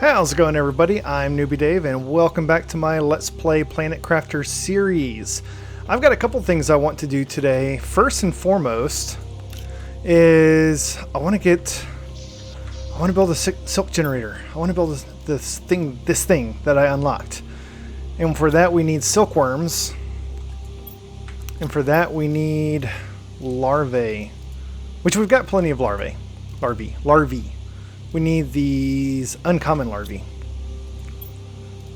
How's it going, everybody? I'm Newbie Dave, and welcome back to my Let's Play Planet Crafter series. I've got a couple things I want to do today. First and foremost is I want to build a silk generator. I want to build this thing that I unlocked. And for that we need silkworms. And for that we need larvae, which we've got plenty of larvae. We need these uncommon larvae.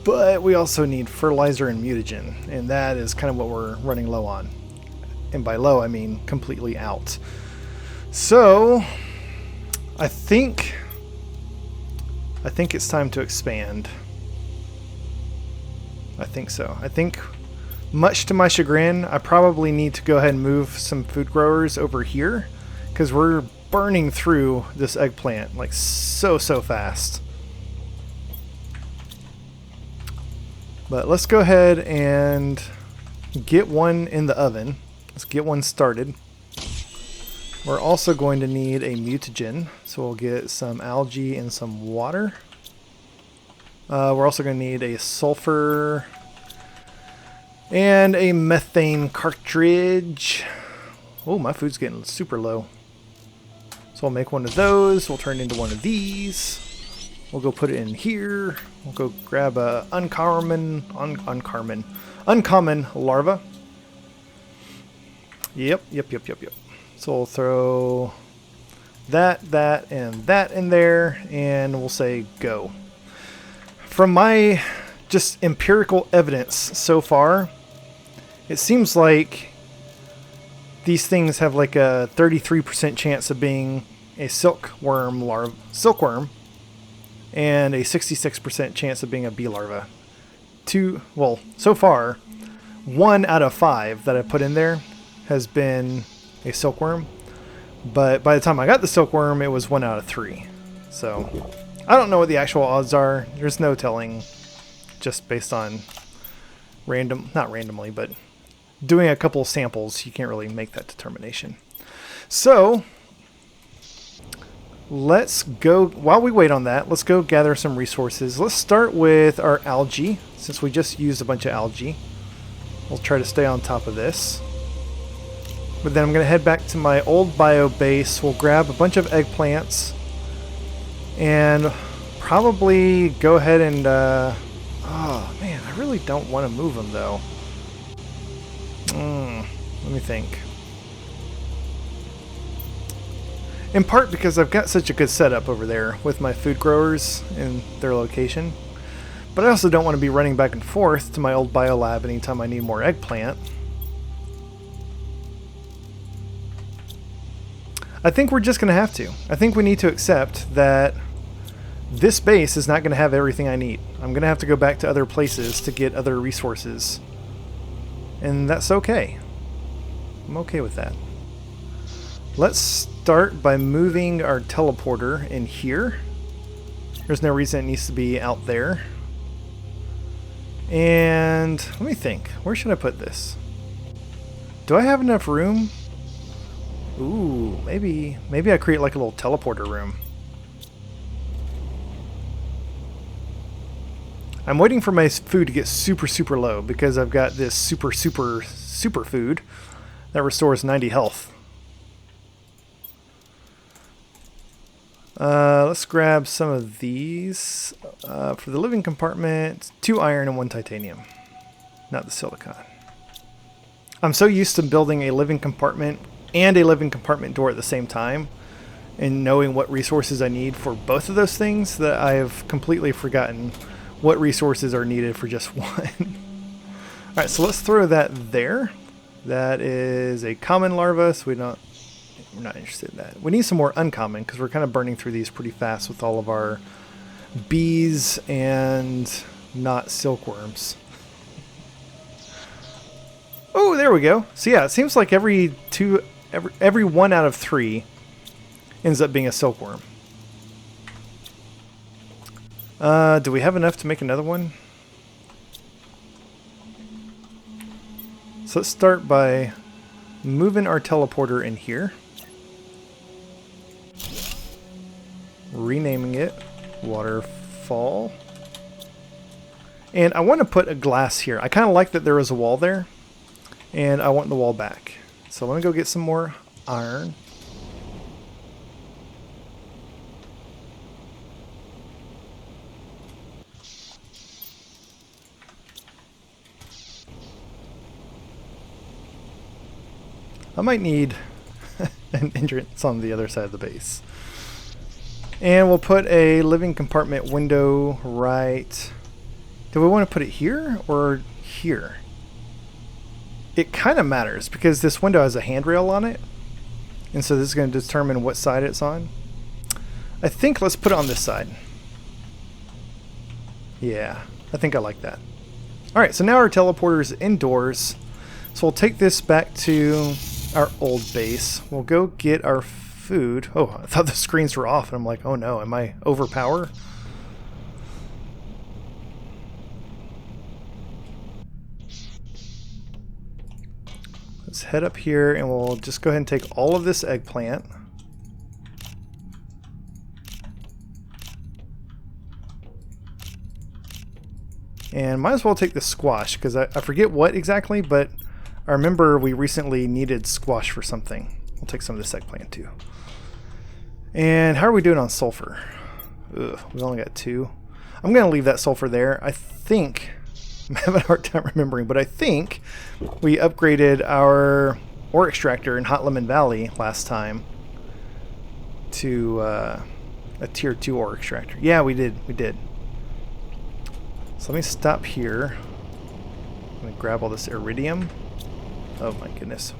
But we also need fertilizer and mutagen, and that is kind of what we're running low on. And by low, I mean completely out. So, I think it's time to expand. I think so. I think, much to my chagrin, I probably need to go ahead and move some food growers over here, because we're burning through this eggplant like so fast. But let's go ahead and get one in the oven. Let's get one started. We're also going to need a mutagen, so we'll get some algae and some water. We're also going to need a sulfur and a methane cartridge. Oh, my food's getting super low. So I'll make one of those. We'll turn it into one of these. We'll go put it in here. We'll go grab a uncommon larva. Yep. So we'll throw that, and that in there, and we'll say go. From my just empirical evidence so far, it seems like these things have like a 33% chance of being a silkworm and a 66% chance of being a bee larva. So far, 1 out of 5 that I put in there has been a silkworm, but by the time I got the silkworm, it was 1 out of 3. So I don't know what the actual odds are. There's no telling, just based on not randomly, but doing a couple of samples, you can't really make that determination. So let's go, while we wait on that, let's go gather some resources. Let's start with our algae, since we just used a bunch of algae. We'll try to stay on top of this. But then I'm going to head back to my old bio base. We'll grab a bunch of eggplants and probably go ahead and oh man, I really don't want to move them though. Let me think. In part because I've got such a good setup over there with my food growers and their location. But I also don't want to be running back and forth to my old biolab anytime I need more eggplant. I think we're just going to have to. I think we need to accept that this base is not going to have everything I need. I'm going to have to go back to other places to get other resources. And that's okay. I'm okay with that. Let's start by moving our teleporter in here. There's no reason it needs to be out there. And let me think. Where should I put this? Do I have enough room? Ooh, maybe I create like a little teleporter room. I'm waiting for my food to get super low because I've got this super food that restores 90 health. Let's grab some of these for the living compartment. 2 iron and 1 titanium, not the silicon. I'm so used to building a living compartment and a living compartment door at the same time and knowing what resources I need for both of those things that I've completely forgotten what resources are needed for just one. Alright, so let's throw that there. That is a common larva, so we're not interested in that. We need some more uncommon because we're kind of burning through these pretty fast with all of our bees and not silkworms. Oh, there we go. So yeah, it seems like every 1 out of 3 ends up being a silkworm. Do we have enough to make another one? So let's start by moving our teleporter in here. renaming it water fall. And I want to put a glass here. I kind of like that there is a wall there, and I want the wall back. So let me go get some more iron. I might need an entrance on the other side of the base. And we'll put a living compartment window right... Do we want to put it here or here? It kind of matters because this window has a handrail on it. And so this is going to determine what side it's on. I think let's put it on this side. Yeah, I think I like that. Alright, so now our teleporter is indoors. So we'll take this back to our old base. We'll go get our food. Oh, I thought the screens were off, and I'm like, oh no, am I overpowered? Let's head up here, and we'll just go ahead and take all of this eggplant. And might as well take the squash, because I forget what exactly, but I remember we recently needed squash for something. We'll take some of this eggplant too. And how are we doing on sulfur? Ugh, we've only got 2. I'm going to leave that sulfur there. I think, I'm having a hard time remembering, but I think we upgraded our ore extractor in Hot Lemon Valley last time to a tier 2 ore extractor. Yeah, we did. So let me stop here. I'm going to grab all this iridium. Oh my goodness.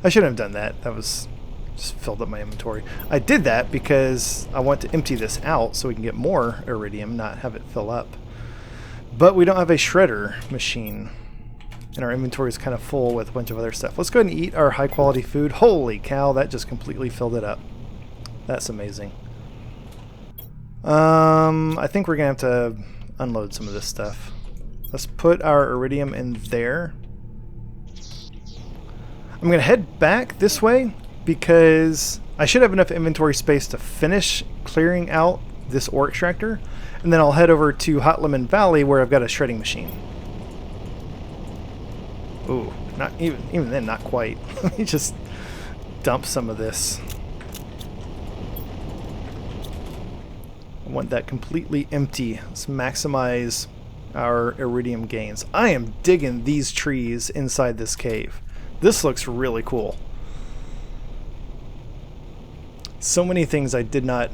I shouldn't have done that. That was just filled up my inventory. I did that because I want to empty this out so we can get more iridium, not have it fill up. But we don't have a shredder machine. And our inventory is kind of full with a bunch of other stuff. Let's go ahead and eat our high quality food. Holy cow, that just completely filled it up. That's amazing. I think we're going to have to unload some of this stuff. Let's put our iridium in there. I'm going to head back this way because I should have enough inventory space to finish clearing out this ore extractor. And then I'll head over to Hot Lemon Valley where I've got a shredding machine. Ooh, not even then, not quite. Let me just dump some of this. I want that completely empty. Let's maximize our iridium gains. I am digging these trees inside this cave. This looks really cool. So many things I did not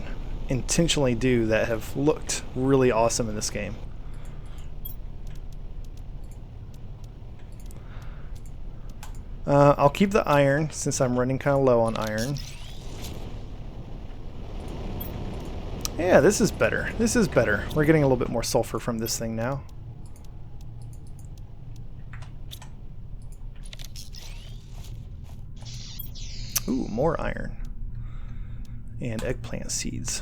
intentionally do that have looked really awesome in this game. I'll keep the iron since I'm running kind of low on iron. Yeah, this is better. This is better. We're getting a little bit more sulfur from this thing now. Ooh, more iron. And eggplant seeds.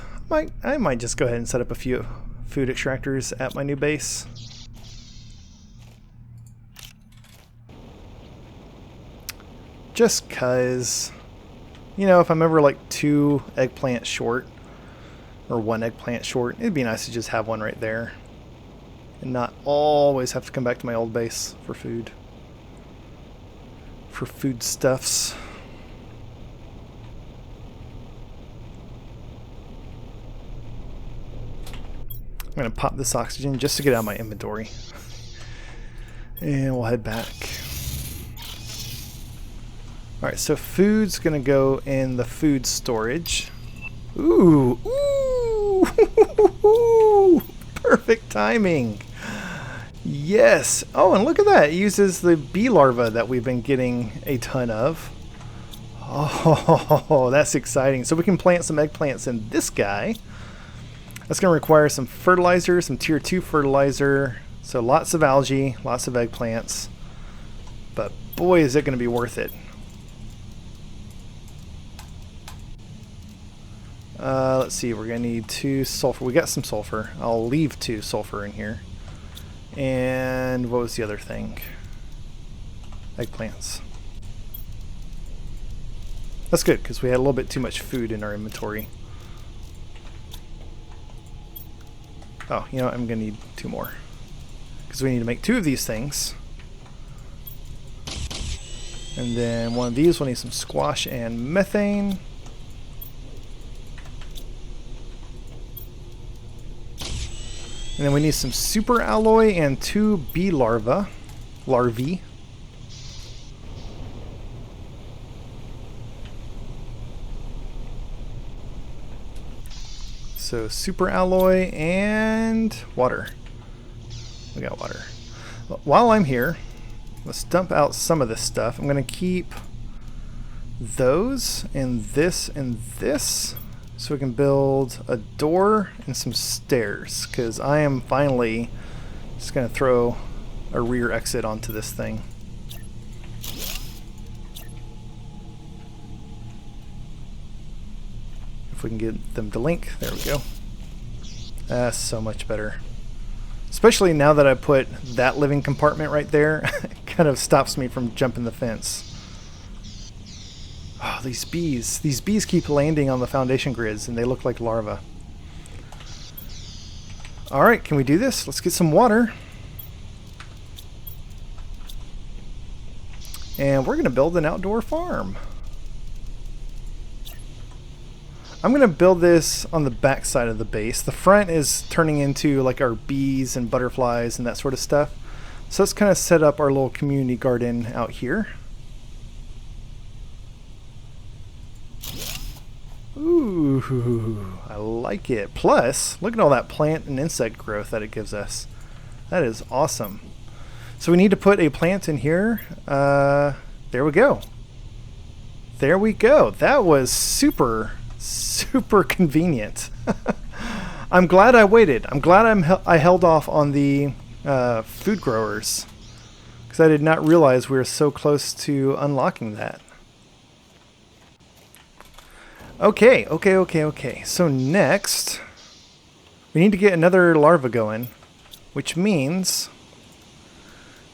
I might just go ahead and set up a few food extractors at my new base. Just cause, you know, if I'm ever like 2 eggplants short, or 1 eggplant short, it'd be nice to just have one right there. And not always have to come back to my old base for food. For foodstuffs. I'm going to pop this oxygen just to get out of my inventory. And we'll head back. Alright, so food's going to go in the food storage. Ooh! Ooh! Perfect timing! Yes! Oh, and look at that! It uses the bee larvae that we've been getting a ton of. Oh, that's exciting. So we can plant some eggplants in this guy. That's going to require some fertilizer, some tier 2 fertilizer. So lots of algae, lots of eggplants. But boy, is it going to be worth it. Let's see, we're going to need 2 sulfur. We got some sulfur. I'll leave 2 sulfur in here. And what was the other thing? Eggplants. That's good, because we had a little bit too much food in our inventory. Oh, you know what? I'm going to need 2 more. Because we need to make 2 of these things. And then one of these will need some squash and methane. And then we need some super alloy and 2 bee larvae. So super alloy and water. We got water. While I'm here, let's dump out some of this stuff. I'm going to keep those and this so we can build a door and some stairs, because I am finally just going to throw a rear exit onto this thing. If we can get them to link, there we go. That's so much better. Especially now that I put that living compartment right there, it kind of stops me from jumping the fence. Oh, these bees. These bees keep landing on the foundation grids and they look like larvae. Alright, can we do this? Let's get some water. And we're going to build an outdoor farm. I'm going to build this on the back side of the base. The front is turning into like our bees and butterflies and that sort of stuff. So let's kind of set up our little community garden out here. Ooh, I like it. Plus, look at all that plant and insect growth that it gives us. That is awesome. So we need to put a plant in here. There we go. There we go. That was super convenient. I'm glad I waited. I'm glad I held off on the food growers, because I did not realize we were so close to unlocking that. Okay. So next, we need to get another larva going, which means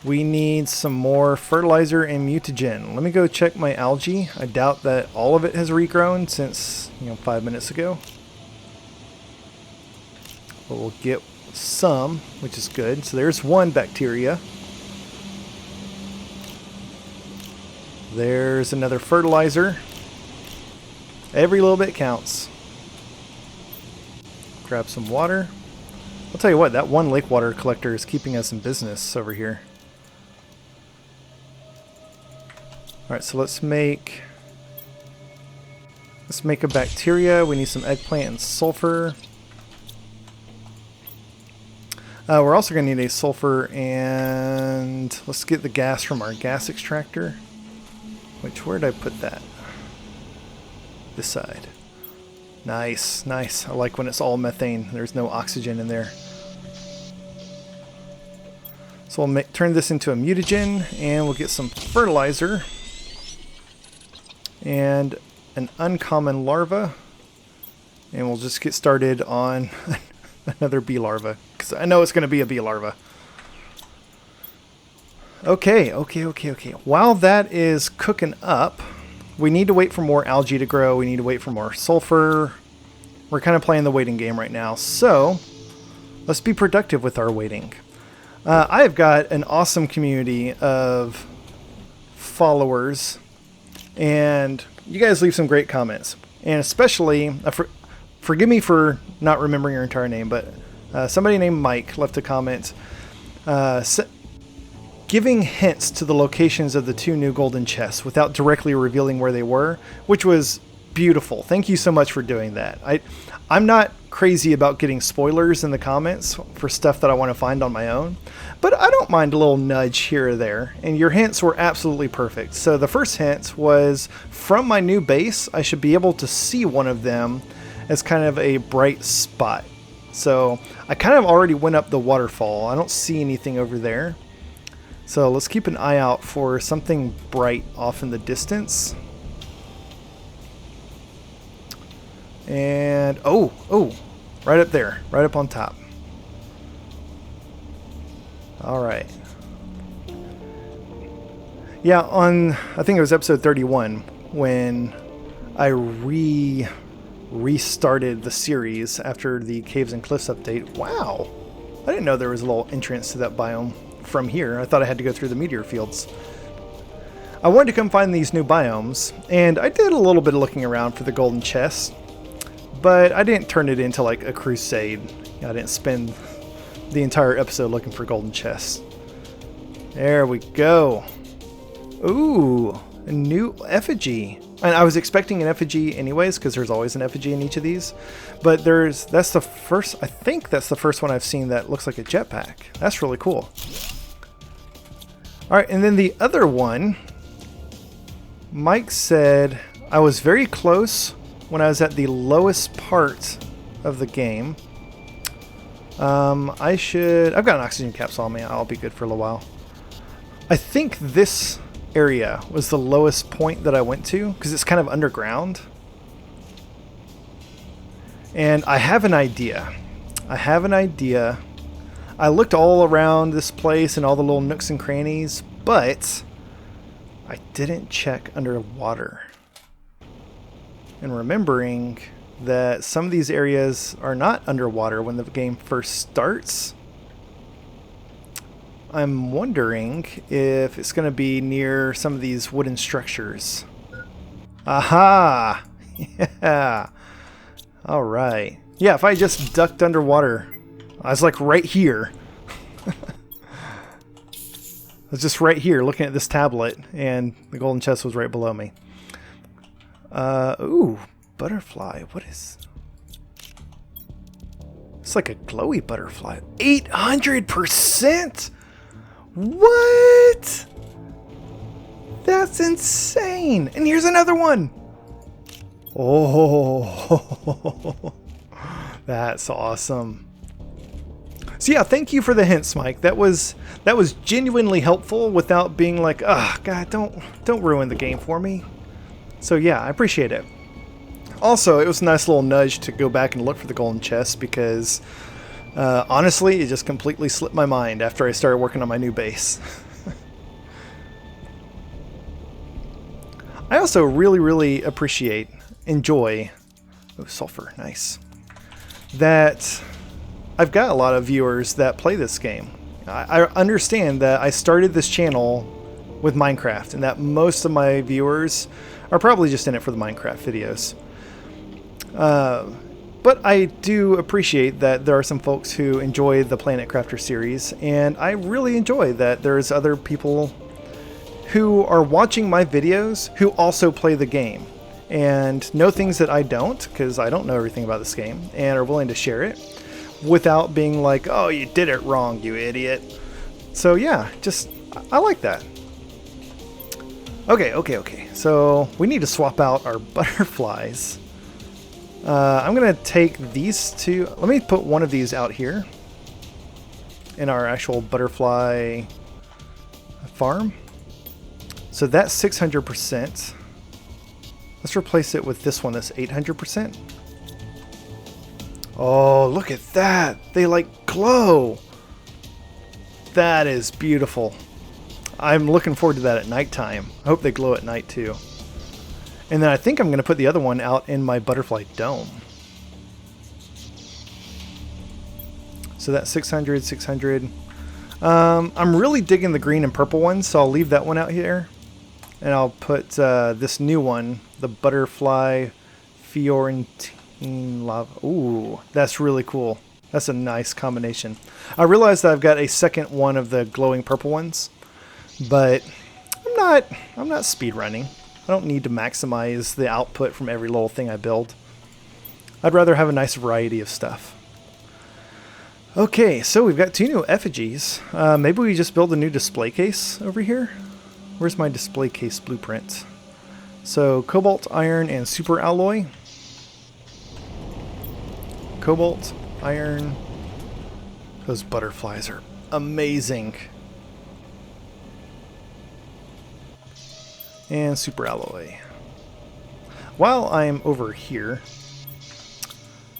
we need some more fertilizer and mutagen. Let me go check my algae. I doubt that all of it has regrown since, 5 minutes ago. But we'll get some, which is good. So there's 1 bacteria. There's another fertilizer. Every little bit counts. Grab some water. I'll tell you what, that 1 lake water collector is keeping us in business over here. Alright, so let's make a bacteria. We need some eggplant and sulfur. We're also going to need a sulfur, and let's get the gas from our gas extractor. Where did I put that? This side. Nice. I like when it's all methane. There's no oxygen in there. So we'll turn this into a mutagen, and we'll get some fertilizer and an uncommon larva, and we'll just get started on another bee larva, because I know it's going to be a bee larva. Okay. While that is cooking up, we need to wait for more algae to grow. We need to wait for more sulfur. We're kind of playing the waiting game right now, so let's be productive with our waiting. I've got an awesome community of followers, and you guys leave some great comments. And especially, forgive me for not remembering your entire name, but somebody named Mike left a comment giving hints to the locations of the 2 new golden chests without directly revealing where they were, which was beautiful. Thank you so much for doing that. I'm not crazy about getting spoilers in the comments for stuff that I want to find on my own, but I don't mind a little nudge here or there, and your hints were absolutely perfect. So the first hint was, from my new base, I should be able to see one of them as kind of a bright spot. So I kind of already went up the waterfall. I don't see anything over there. So let's keep an eye out for something bright off in the distance. And oh, right up there, right up on top. All right. Yeah, I think it was episode 31 when I restarted the series after the Caves and Cliffs update. Wow! I didn't know there was a little entrance to that biome from here. I thought I had to go through the meteor fields. I wanted to come find these new biomes, and I did a little bit of looking around for the golden chest, but I didn't turn it into like a crusade. I didn't spend the entire episode looking for golden chests. There we go. Ooh, a new effigy. And I was expecting an effigy anyways, because there's always an effigy in each of these. But that's the first, I think that's the first one I've seen that looks like a jetpack. That's really cool. Alright, and then the other one, Mike said I was very close when I was at the lowest part of the game. I've got an oxygen capsule on me. I'll be good for a little while. I think this area was the lowest point that I went to because it's kind of underground. And I have an idea. I looked all around this place and all the little nooks and crannies, but I didn't check underwater. And remembering that some of these areas are not underwater when the game first starts, I'm wondering if it's going to be near some of these wooden structures. Aha! Yeah! Alright. Yeah, if I just ducked underwater, I was like right here. I was just right here looking at this tablet, and the golden chest was right below me. Ooh, butterfly. What is... It's like a glowy butterfly. 800%? What? That's insane. And here's another one. Oh, that's awesome. So yeah, thank you for the hints, Mike. That was genuinely helpful without being like, "Ah, God, don't ruin the game for me." So yeah, I appreciate it. Also, it was a nice little nudge to go back and look for the golden chest because honestly, it just completely slipped my mind after I started working on my new base. I also really enjoy sulfur, nice, that I've got a lot of viewers that play this game. I understand that I started this channel with Minecraft and that most of my viewers are probably just in it for the Minecraft videos. But I do appreciate that there are some folks who enjoy the Planet Crafter series, and I really enjoy that there's other people who are watching my videos who also play the game and know things that I don't, because I don't know everything about this game, and are willing to share it without being like, "Oh, you did it wrong, you idiot." So yeah, I like that. Okay. So we need to swap out our butterflies. I'm going to take these two. Let me put one of these out here in our actual butterfly farm. So that's 600%. Let's replace it with this one that's 800%. Oh, look at that. They like glow. That is beautiful. I'm looking forward to that at nighttime. I hope they glow at night too. And then I think I'm going to put the other one out in my butterfly dome. So that's 600, 600. I'm really digging the green and purple ones, so I'll leave that one out here. And I'll put this new one, the butterfly Fiorentine lava. Ooh, that's really cool. That's a nice combination. I realize that I've got a second one of the glowing purple ones, but I'm not speed running. I don't need to maximize the output from every little thing I build. I'd rather have a nice variety of stuff. Okay, so we've got two new effigies. Maybe we just build a new display case over here. Where's my display case blueprint? So cobalt, iron, and super alloy. Cobalt, iron. Those butterflies are amazing. And super alloy. While I'm over here,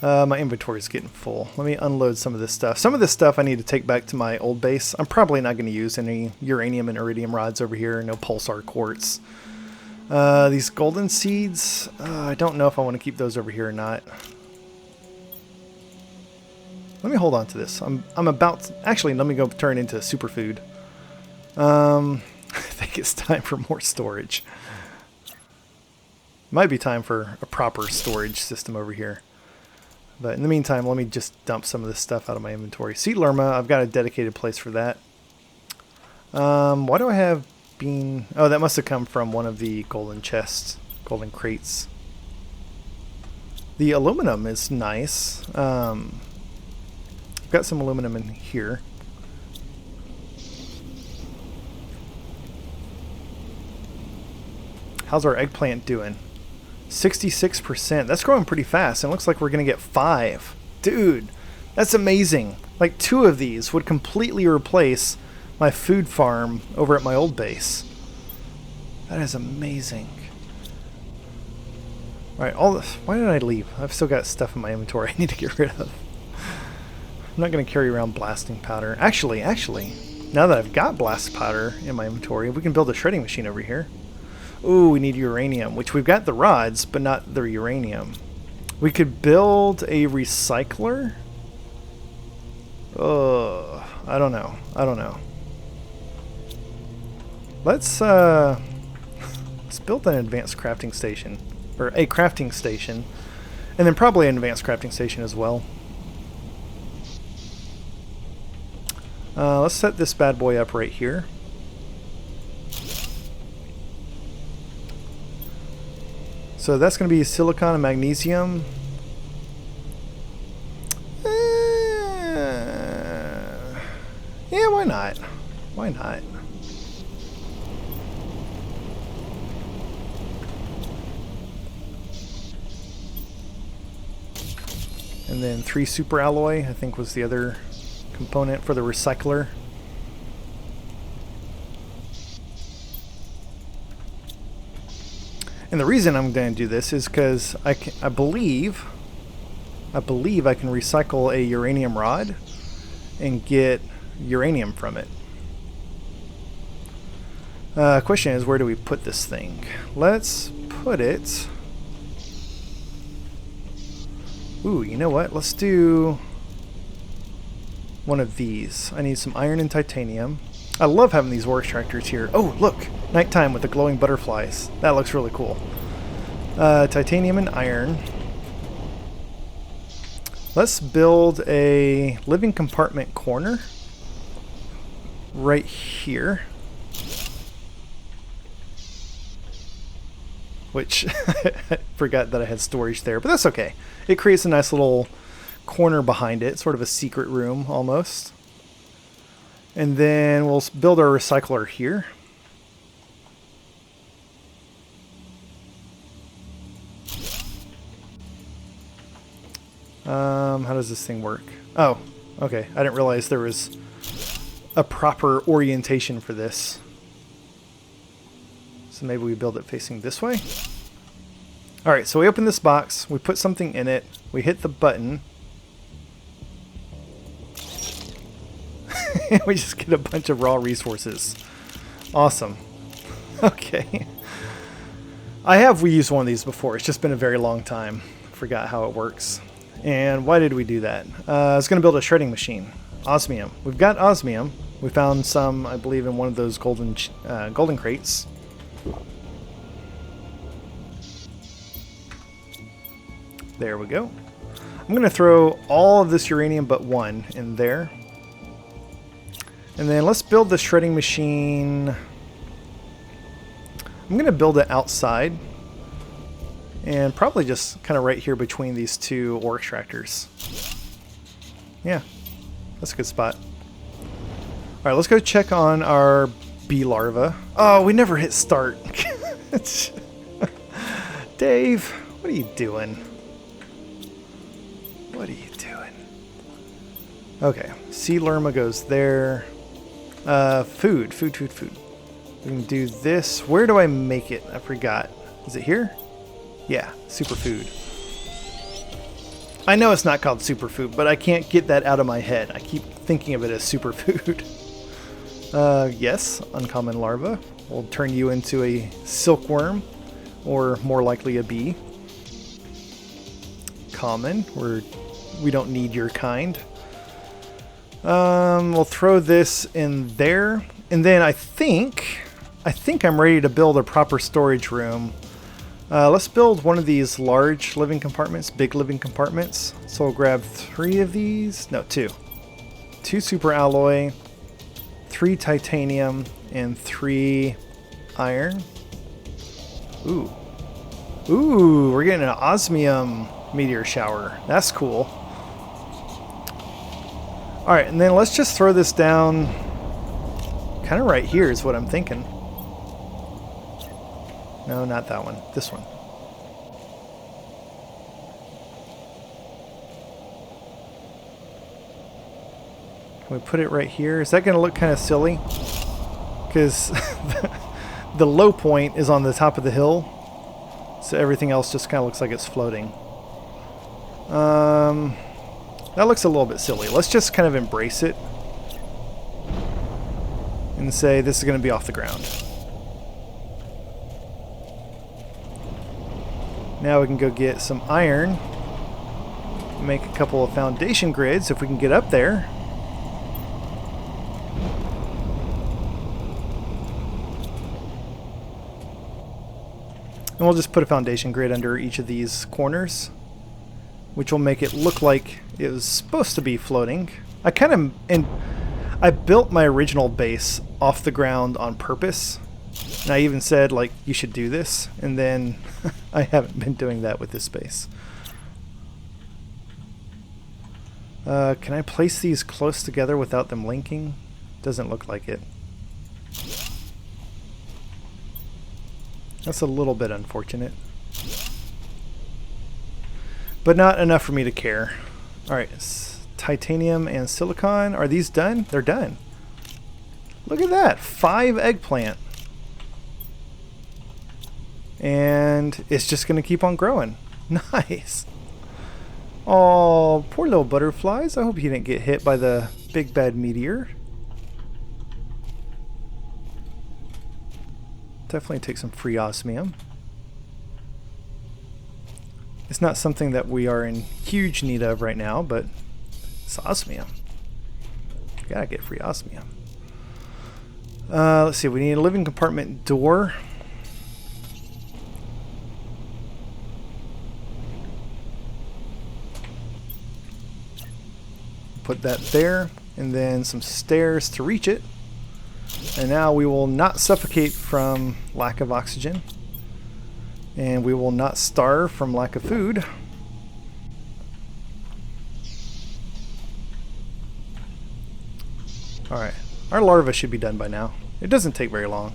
my inventory is getting full. Let me unload some of this stuff. Some of this stuff I need to take back to my old base. I'm probably not going to use any uranium and iridium rods over here. No pulsar quartz. These golden seeds, I don't know if I want to keep those over here or not. Let me hold on to this. I'm about to, actually, let me go turn into superfood. I think it's time for more storage. Might be time for a proper storage system over here. But in the meantime, let me just dump some of this stuff out of my inventory. Seed lerma, I've got a dedicated place for that. Why do I have bean? Oh, that must have come from one of the golden chests, golden crates. The aluminum is nice. Got some aluminum in here. How's our eggplant doing? 66%. That's growing pretty fast. It looks like we're going to get 5. Dude, that's amazing. Like 2 of these would completely replace my food farm over at my old base. That is amazing. Alright, why did I leave? I've still got stuff in my inventory I need to get rid of. I'm not going to carry around blasting powder. Actually, now that I've got blast powder in my inventory, we can build a shredding machine over here. Ooh, we need uranium, which we've got the rods, but not the uranium. We could build a recycler. I don't know. Let's build an advanced crafting station, or a crafting station, and then probably an advanced crafting station as well. Let's set this bad boy up right here. So that's going to be silicon and magnesium. Yeah, why not? Why not? And then 3 super alloy, I think, was the other component for the recycler. And the reason I'm going to do this is because I believe I can recycle a uranium rod and get uranium from it. Question is, where do we put this thing? Let's put it... Ooh, you know what? Let's do one of these. I need some iron and titanium. I love having these ore extractors here. Oh, look! Nighttime with the glowing butterflies. That looks really cool. Titanium and iron. Let's build a living compartment corner right here. Which, I forgot that I had storage there, but that's okay. It creates a nice little corner behind it, sort of a secret room almost. And then we'll build our recycler here. How does this thing work? Oh, okay. I didn't realize there was a proper orientation for this. So maybe we build it facing this way. Alright, so we open this box, we put something in it, we hit the button. We just get a bunch of raw resources. Awesome. Okay. We used one of these before, it's just been a very long time. Forgot how it works. And why did we do that? I was going to build a shredding machine. Osmium. We've got osmium. We found some, I believe, in one of those golden crates. There we go. I'm going to throw all of this uranium but one in there. And then let's build the shredding machine. I'm going to build it outside. And probably just kind of right here between these 2 ore extractors. Yeah, that's a good spot. Alright, let's go check on our bee larva. Oh, we never hit start. Dave, what are you doing? What are you doing? Okay, sea lerma goes there. Food. We can do this. Where do I make it? I forgot. Is it here? Yeah, superfood. I know it's not called superfood, but I can't get that out of my head. I keep thinking of it as superfood. Yes, uncommon larva. We'll turn you into a silkworm. or more likely a bee. Common, we don't need your kind. We'll throw this in there, and then I think I'm ready to build a proper storage room. Let's build one of these large living compartments, big living compartments. So we'll grab 3 of these, no, 2. 2 super alloy, 3 titanium, and 3 iron. Ooh, we're getting an osmium meteor shower. That's cool. All right, and then let's just throw this down kind of right here is what I'm thinking. No, not that one. This one. Can we put it right here? Is that going to look kind of silly? Because the low point is on the top of the hill, so everything else just kind of looks like it's floating. That looks a little bit silly. Let's just kind of embrace it and say this is going to be off the ground. Now we can go get some iron, make a couple of foundation grids if we can get up there. And we'll just put a foundation grid under each of these corners, which will make it look like it was supposed to be floating. I built my original base off the ground on purpose. And I even said, like, you should do this. And then I haven't been doing that with this base. Can I place these close together without them linking? Doesn't look like it. That's a little bit unfortunate. But not enough for me to care. Alright, titanium and silicon. Are these done? They're done. Look at that. 5 eggplant. And it's just going to keep on growing. Nice. Oh, poor little butterflies. I hope you didn't get hit by the big bad meteor. Definitely take some free osmium. It's not something that we are in huge need of right now, but it's osmium. Gotta get free osmium. Let's see, we need a living compartment door. Put that there, and then some stairs to reach it. And now we will not suffocate from lack of oxygen. And we will not starve from lack of food. Alright, our larva should be done by now. It doesn't take very long.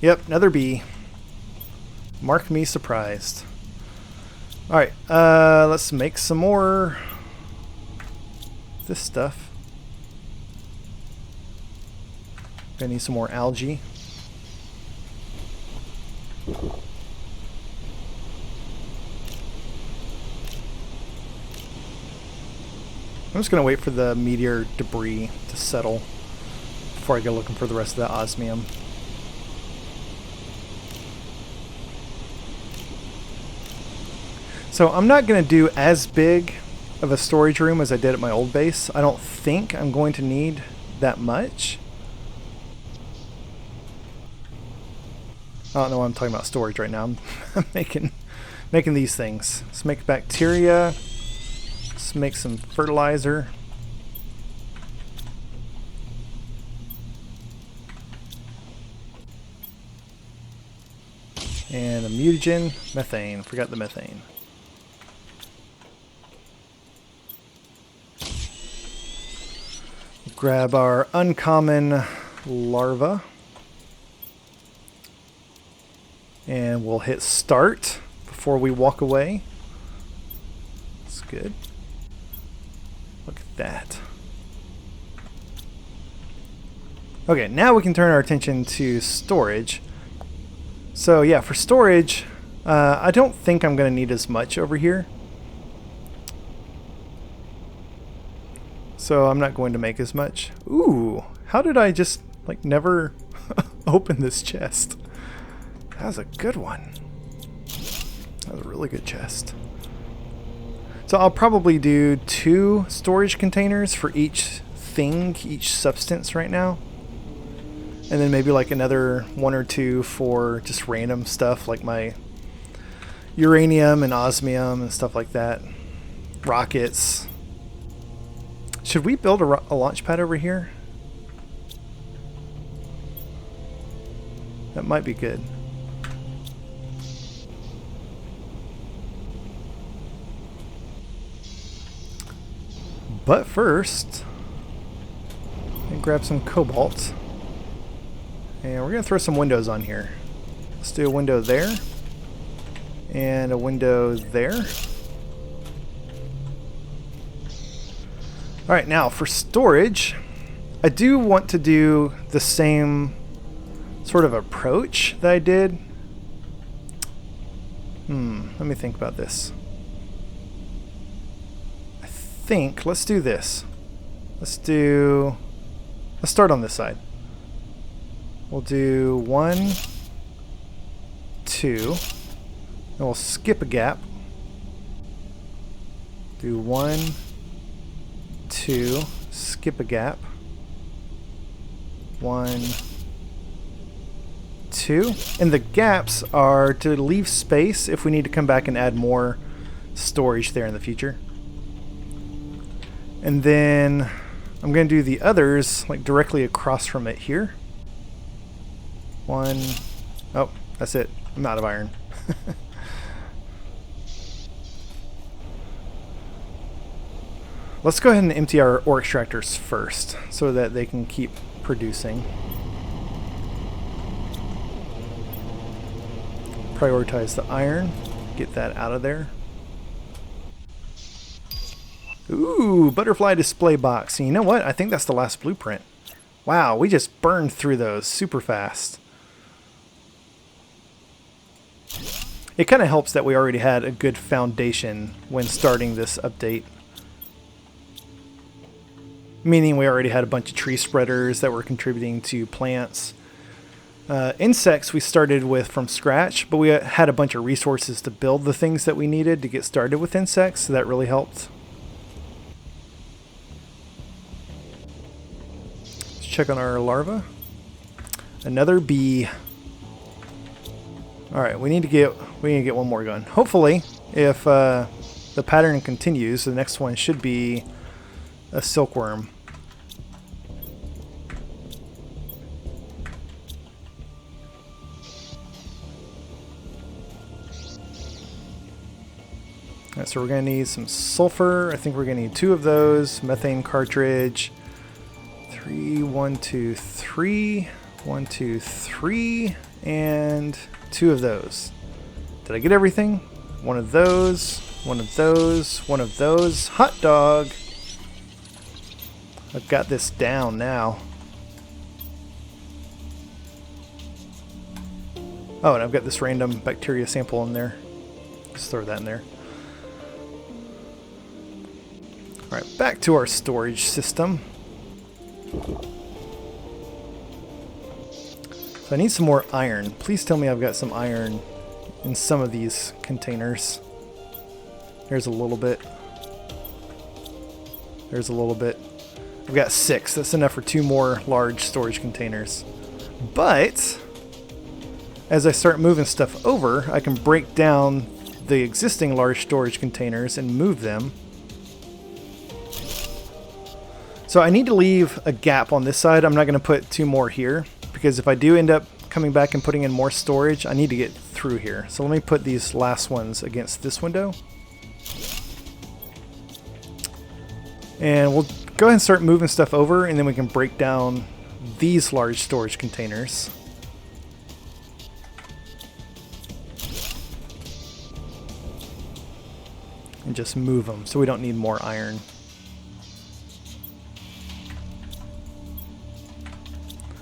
Yep, another bee. Mark me surprised. Alright, let's make some more this stuff. Gonna need some more algae. I'm just gonna wait for the meteor debris to settle before I go looking for the rest of the osmium. So I'm not gonna do as big of a storage room as I did at my old base. I don't think I'm going to need that much. I don't know why I'm talking about storage right now. I'm making these things. Let's make bacteria. Let's make some fertilizer. And a mutagen, methane. Forgot the methane. Grab our uncommon larva. And we'll hit start before we walk away. That's good. Look at that. Okay, now we can turn our attention to storage. So yeah, for storage, I don't think I'm going to need as much over here. So I'm not going to make as much. Ooh, how did I just like never open this chest? That was a good one. That was a really good chest. So I'll probably do 2 storage containers for each thing, each substance right now. And then maybe like another 1 or 2 for just random stuff like my uranium and osmium and stuff like that. Rockets. Should we build a launch pad over here? That might be good. But first, grab some cobalt. And we're going to throw some windows on here. Let's do a window there. And a window there. Alright, now for storage, I do want to do the same sort of approach that I did. Let me think about this. I think, let's do this. Let's start on this side. We'll do 1, 2, and we'll skip a gap. Do 1, 2, skip a gap. 1, 2. And the gaps are to leave space if we need to come back and add more storage there in the future. And then I'm going to do the others like directly across from it here. 1. Oh, that's it. I'm out of iron. Let's go ahead and empty our ore extractors first so that they can keep producing. Prioritize the iron. Get that out of there. Ooh, butterfly display box. And you know what? I think that's the last blueprint. Wow, we just burned through those super fast. It kind of helps that we already had a good foundation when starting this update. Meaning we already had a bunch of tree spreaders that were contributing to plants. Insects we started with from scratch, but we had a bunch of resources to build the things that we needed to get started with insects, so that really helped. Let's check on our larva. Another bee. Alright, we need to get one more going. Hopefully, if the pattern continues, the next one should be a silkworm. Alright, so we're going to need some sulfur. I think we're going to need 2 of those. Methane cartridge. 3, 1, 2, 3. 1, 2, 3. And 2 of those. Did I get everything? 1 of those. 1 of those. 1 of those. Hot dog! I've got this down now. Oh, and I've got this random bacteria sample in there. Just throw that in there. Alright, back to our storage system. So I need some more iron. Please tell me I've got some iron in some of these containers. There's a little bit. There's a little bit. I've got 6. That's enough for 2 more large storage containers. But as I start moving stuff over, I can break down the existing large storage containers and move them. So I need to leave a gap on this side. I'm not going to put 2 more here, because if I do end up coming back and putting in more storage, I need to get through here. So let me put these last ones against this window. And we'll go ahead and start moving stuff over, and then we can break down these large storage containers. And just move them so we don't need more iron.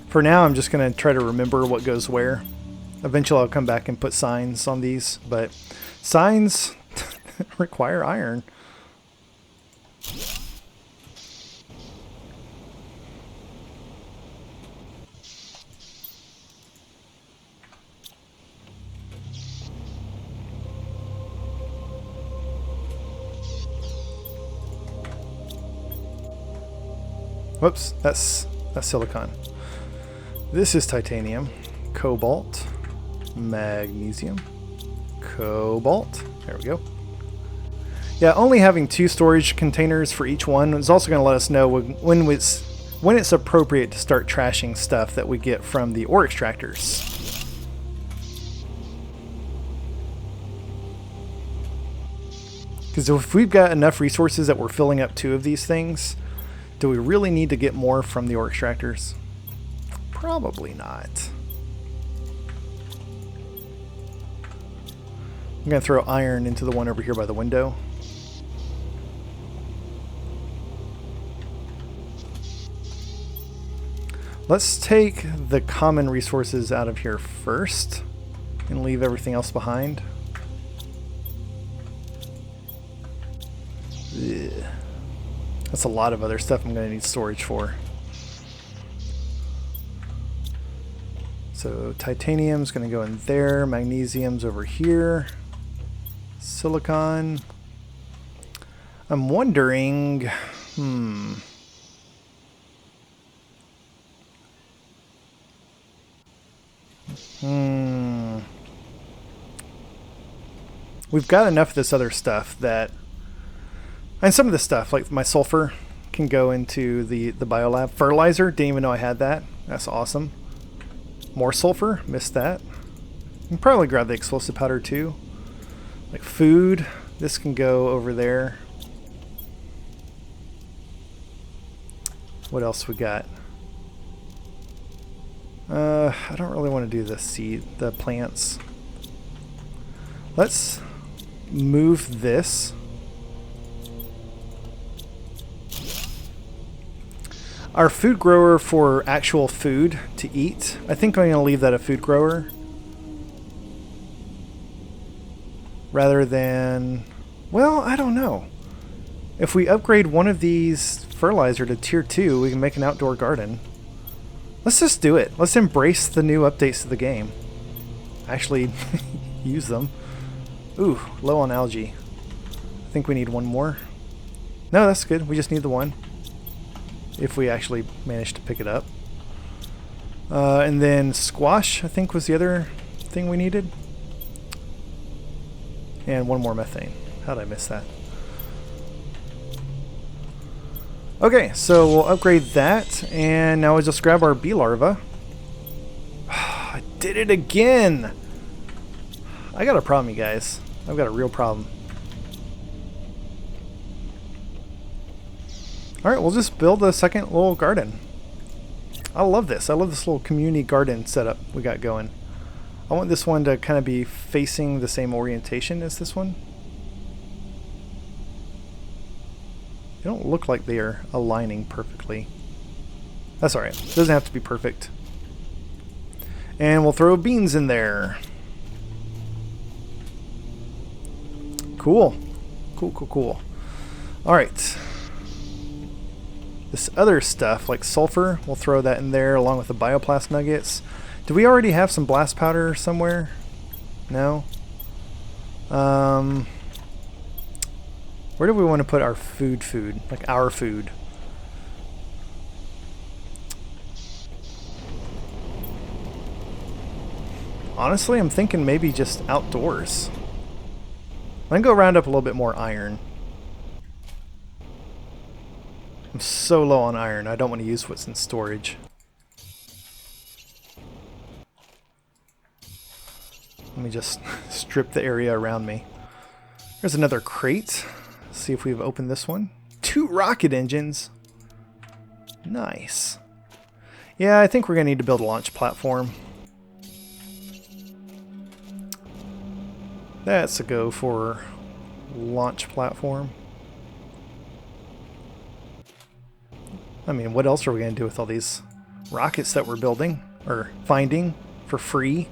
For now, I'm just going to try to remember what goes where. Eventually, I'll come back and put signs on these, but signs require iron. Whoops, that's silicon. This is titanium, cobalt, magnesium, cobalt. There we go. Yeah, only having 2 storage containers for each one is also going to let us know when it's appropriate to start trashing stuff that we get from the ore extractors. Because if we've got enough resources that we're filling up 2 of these things, do we really need to get more from the ore extractors? Probably not. I'm going to throw iron into the one over here by the window. Let's take the common resources out of here first and leave everything else behind. Ugh. That's a lot of other stuff I'm going to need storage for. So titanium's going to go in there, magnesium's over here, silicon. I'm wondering, we've got enough of this other stuff that, and some of this stuff, like my sulfur, can go into the biolab. Fertilizer, didn't even know I had that. That's awesome. More sulfur, missed that. You can probably grab the explosive powder too. Like food, this can go over there. What else we got? I don't really want to do the plants. Let's move this. Our food grower for actual food to eat, I think I'm going to leave that a food grower. Rather than, well, I don't know. If we upgrade one of these fertilizer to tier 2, we can make an outdoor garden. Let's just do it. Let's embrace the new updates to the game. Actually, use them. Ooh, low on algae. I think we need one more. No, that's good. We just need the one. If we actually manage to pick it up. And then squash, I think, was the other thing we needed. And one more methane. How did I miss that? Okay, so we'll upgrade that, and now we'll just grab our bee larva. I did it again! I got a problem, you guys. I've got a real problem. Alright, we'll just build a second little garden. I love this. I love this little community garden setup we got going. I want this one to kind of be facing the same orientation as this one. They don't look like they are aligning perfectly. That's alright. It doesn't have to be perfect. And we'll throw beans in there. Cool. Cool, cool, cool. Alright. This other stuff, like sulfur, we'll throw that in there along with the bioplast nuggets. Do we already have some blast powder somewhere? No? Where do we want to put our food? Like our food. Honestly, I'm thinking maybe just outdoors. I'm going to go round up a little bit more iron. I'm so low on iron, I don't want to use what's in storage. Let me just strip the area around me. There's another crate. Let's see if we've opened this one. 2 rocket engines. Nice. Yeah, I think we're going to need to build a launch platform. That's a go for launch platform. I mean, what else are we going to do with all these rockets that we're building or finding for free?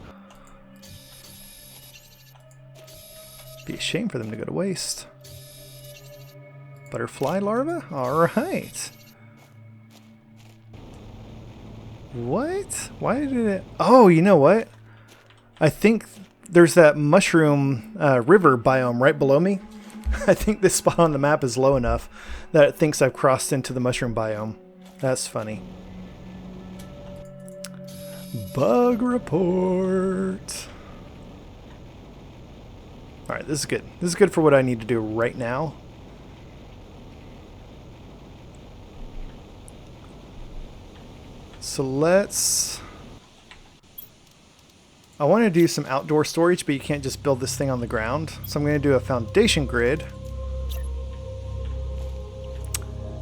Be a shame for them to go to waste. Butterfly larva? Alright. What? Why did it... Oh, you know what? I think there's that mushroom river biome right below me. I think this spot on the map is low enough that it thinks I've crossed into the mushroom biome. That's funny. Bug report. Alright, this is good. This is good for what I need to do right now. So let's... I want to do some outdoor storage, but you can't just build this thing on the ground. So I'm going to do a foundation grid.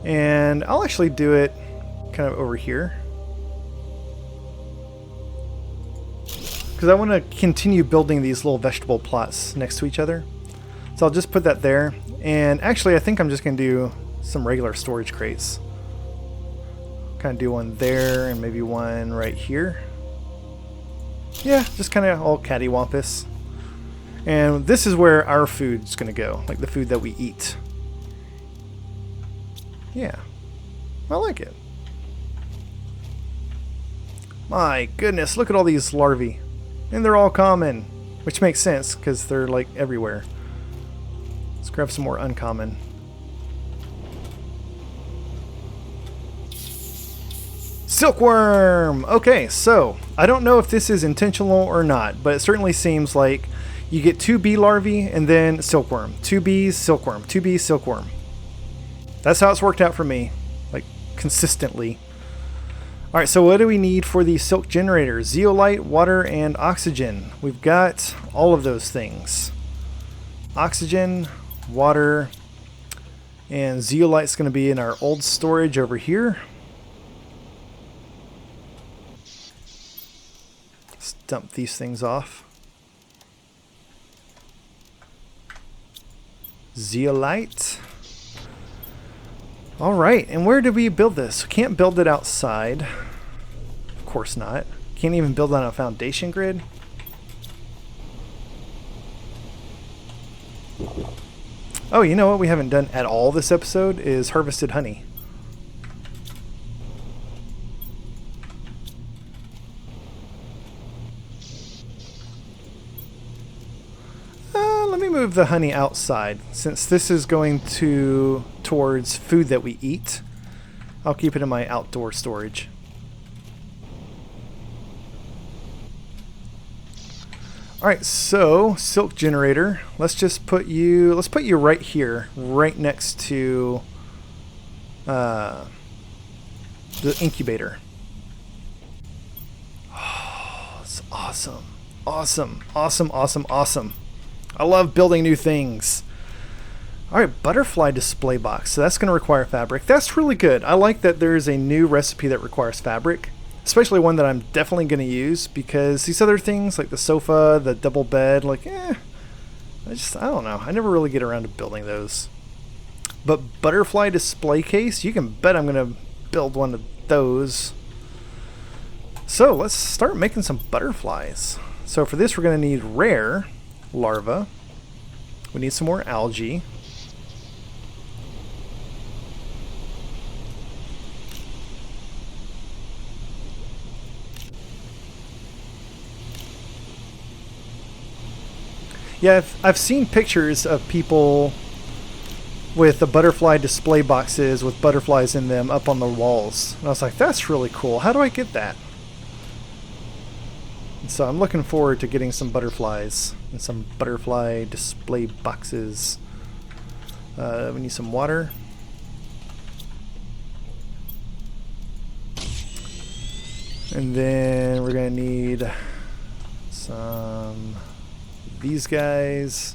And I'll actually do it kind of over here. Because I want to continue building these little vegetable plots next to each other. So I'll just put that there. And actually, I think I'm just going to do some regular storage crates. Kind of do one there and maybe one right here. Yeah, just kind of all cattywampus. And this is where our food's going to go, like the food that we eat. Yeah, I like it. My goodness, look at all these larvae. And they're all common, which makes sense because they're like everywhere. Let's grab some more uncommon. Silkworm! Okay, so I don't know if this is intentional or not, but it certainly seems like you get 2 bee larvae and then silkworm. 2 bees, silkworm. 2 bees, silkworm. That's how it's worked out for me, like consistently. Alright, so what do we need for the silk generator? Zeolite, water, and oxygen. We've got all of those things. Oxygen, water, and zeolite's going to be in our old storage over here. Let's dump these things off. Zeolite. Alright, and where did we build this? Can't build it outside. Of course not. Can't even build on a foundation grid. Oh, you know what we haven't done at all this episode is harvested honey. Let me move the honey outside since this is going towards food that we eat. I'll keep it in my outdoor storage. Alright, so silk generator. Let's put you right here, right next to the incubator. Oh, it's awesome. Awesome, awesome, awesome, awesome. I love building new things. Alright, butterfly display box. So that's going to require fabric. That's really good. I like that there's a new recipe that requires fabric. Especially one that I'm definitely going to use. Because these other things, like the sofa, the double bed, like, I don't know. I never really get around to building those. But butterfly display case, you can bet I'm going to build one of those. So let's start making some butterflies. So for this we're going to need rare larva. We need some more algae. Yeah, I've seen pictures of people with the butterfly display boxes with butterflies in them up on the walls. And I was like, that's really cool. How do I get that? And so I'm looking forward to getting some butterflies and some butterfly display boxes. We need some water. And then we're going to need some of these guys,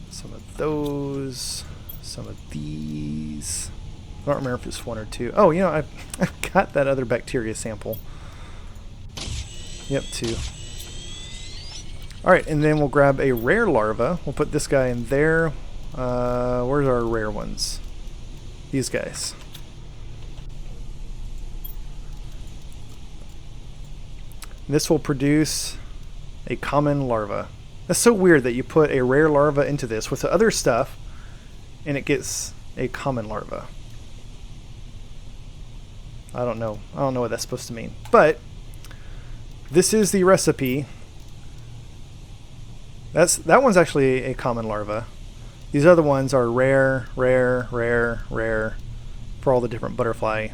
some of those, some of these. I don't remember if it's one or two. Oh, you know, I've got that other bacteria sample. Yep, 2. Alright, and then we'll grab a rare larva. We'll put this guy in there. Where's our rare ones? These guys. This will produce a common larva. That's so weird that you put a rare larva into this with the other stuff and it gets a common larva. I don't know what that's supposed to mean. But this is the recipe. That one's actually a common larva. These other ones are rare, rare, rare, rare, for all the different butterfly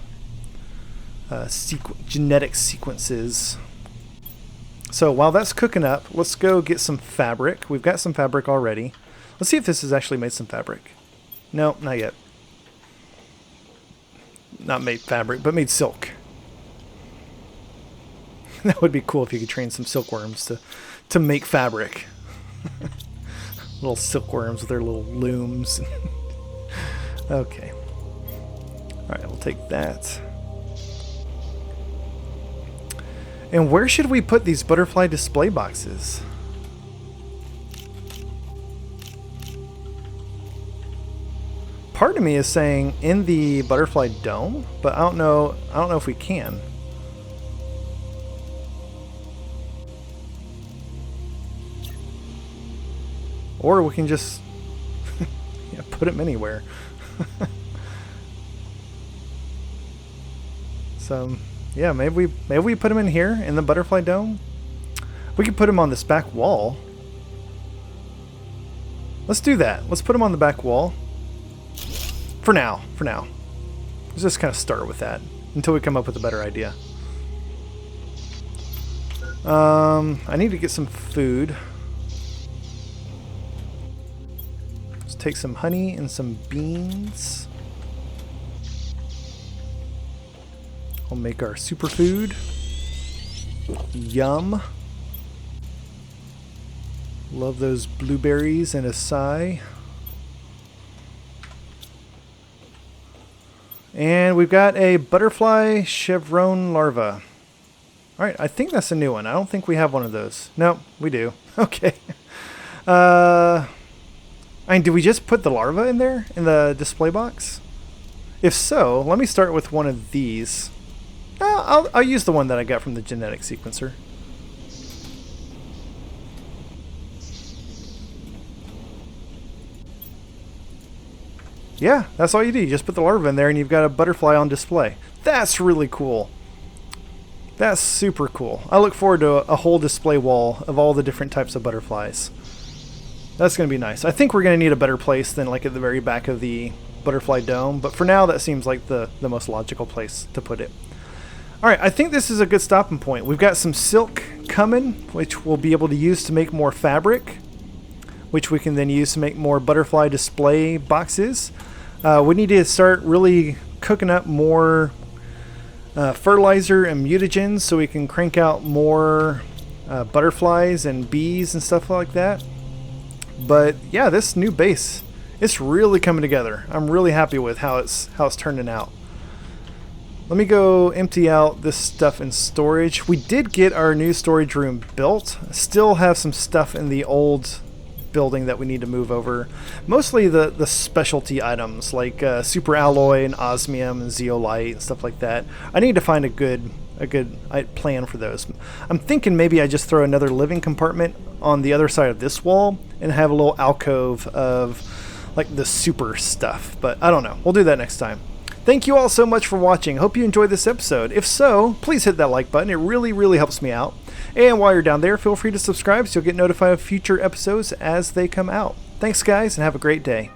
genetic sequences. So while that's cooking up, let's go get some fabric. We've got some fabric already. Let's see if this has actually made some fabric. No, not yet. Not made fabric, but made silk. That would be cool if you could train some silkworms to make fabric. Little silkworms with their little looms. Okay. Alright, we'll take that. And where should we put these butterfly display boxes? Part of me is saying in the butterfly dome, but I don't know if we can. Or we can just yeah, put them anywhere. So yeah, maybe we put them in here in the butterfly dome. We could put them on this back wall. Let's do that. Let's put them on the back wall. For now. Let's just kind of start with that until we come up with a better idea. I need to get some food. Let's take some honey and some beans. We'll make our superfood. Yum. Love those blueberries and acai. And we've got a butterfly chevron larva. Alright, I think that's a new one. I don't think we have one of those. No, we do. Okay. I mean, did we just put the larva in there in the display box? If so, let me start with one of these. I'll use the one that I got from the genetic sequencer. Yeah, that's all you do. You just put the larva in there and you've got a butterfly on display. That's really cool. That's super cool. I look forward to a whole display wall of all the different types of butterflies. That's going to be nice. I think we're going to need a better place than like at the very back of the butterfly dome, but for now that seems like the most logical place to put it. Alright, I think this is a good stopping point. We've got some silk coming, which we'll be able to use to make more fabric, which we can then use to make more butterfly display boxes. We need to start really cooking up more fertilizer and mutagens so we can crank out more butterflies and bees and stuff like that. But yeah, this new base, it's really coming together. I'm really happy with how it's turning out. Let me go empty out this stuff in storage. We did get our new storage room built. Still have some stuff in the old building that we need to move over. Mostly the specialty items like super alloy and osmium and zeolite and stuff like that. I need to find a good plan for those. I'm thinking maybe I just throw another living compartment on the other side of this wall and have a little alcove of like the super stuff, but I don't know. We'll do that next time. Thank you all so much for watching. Hope you enjoyed this episode. If so, please hit that like button. It really helps me out. And while you're down there, feel free to subscribe so you'll get notified of future episodes as they come out. Thanks guys, and have a great day.